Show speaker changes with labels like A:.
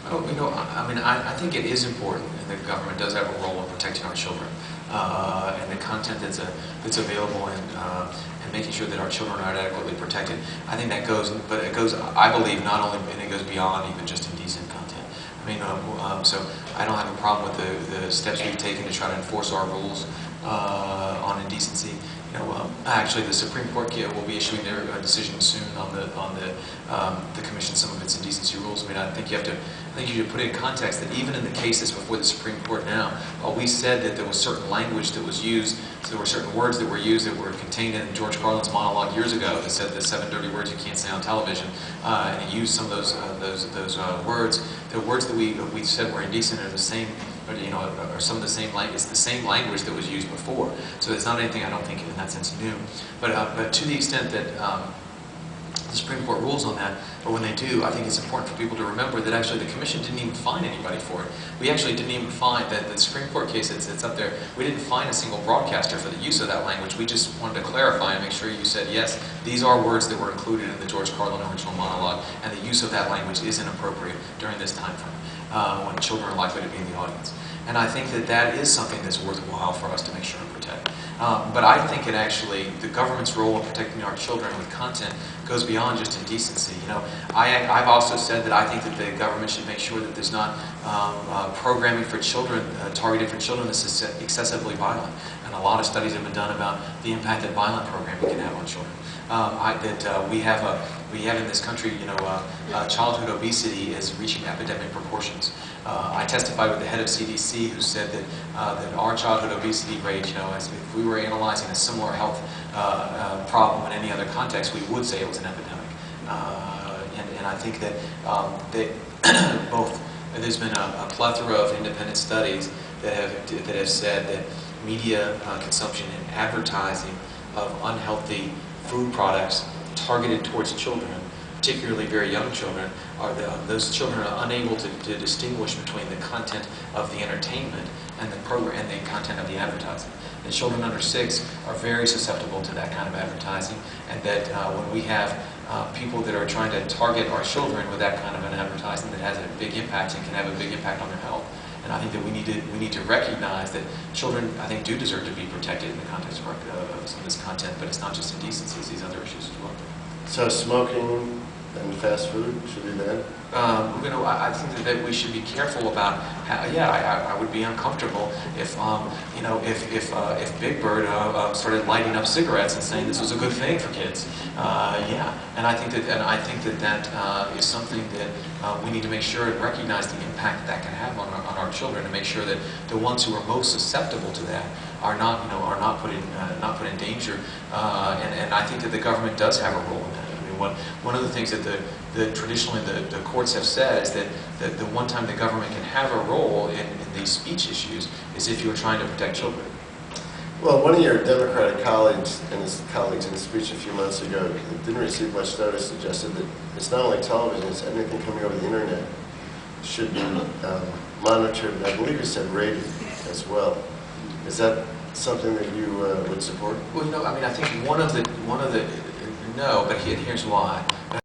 A: Oh, I think it is important, and the government does have a role in protecting our children, and the content that's available, and making sure that our children are adequately protected. I think that goes, but it goes, I believe, not only, and it goes beyond even just indecent content. So I don't have a problem with the steps we've taken to try to enforce our rules on indecency. Actually, the Supreme Court will be issuing their decision soon on the commission, some of its indecency rules. I think you should put it in context that even in the cases before the Supreme Court now, we said that there was certain language that was used, so there were certain words that were used that were contained in George Carlin's monologue years ago that said the 7 dirty words you can't say on television, and he used some of those words. The words that we said were indecent are the same, or some of the same language. It's the same language that was used before. So it's not anything, I don't think, in that sense new. But to the extent that the Supreme Court rules on that, but when they do, I think it's important for people to remember that actually the Commission didn't even fine anybody for it. We actually didn't even find that the Supreme Court case that's up there, we didn't fine a single broadcaster for the use of that language. We just wanted to clarify and make sure you said, yes, these are words that were included in the George Carlin original monologue, and the use of that language is inappropriate during this time frame, when children are likely to be in the audience. And I think that is something that's worthwhile for us to make sure and protect. But I think it actually, the government's role in protecting our children with content goes beyond just indecency. I've also said that I think that the government should make sure that there's not programming for children, targeted for children that's excessively violent. And a lot of studies have been done about the impact that violent programming can have on children. We have in this country, childhood obesity is reaching epidemic proportions. I testified with the head of CDC who said that our childhood obesity rate, as if we were analyzing a similar health problem in any other context, we would say it was an epidemic. And I think that there's been a plethora of independent studies that have said that media consumption and advertising of unhealthy food products targeted towards children, particularly very young children, those children are unable to distinguish between the content of the entertainment and the program and the content of the advertising. And children under 6 are very susceptible to that kind of advertising, and that when we have people that are trying to target our children with that kind of an advertising that has a big impact and can have a big impact on their health. And I think that we need to recognize that children, I think, do deserve to be protected in the context of some of this content, but it's not just indecency, it's these other issues as well.
B: So smoking and fast food should be banned?
A: I think that we should be careful about how, I would be uncomfortable if Big Bird started lighting up cigarettes and saying this was a good thing for kids. And I think that is something that we need to make sure and recognize the impact that can have on our children, and make sure that the ones who are most susceptible to that are not put in danger. And I think that the government does have a role in that. One of the things that traditionally the courts have said is that the one time the government can have a role in these speech issues is if you are trying to protect children.
B: Well, one of your Democratic colleagues in a speech a few months ago that didn't receive much notice suggested that it's not only television, it's anything coming over the internet should be monitored. I believe you said rated as well. Is that something that you would support?
A: Well, I think one of the no, but here's why.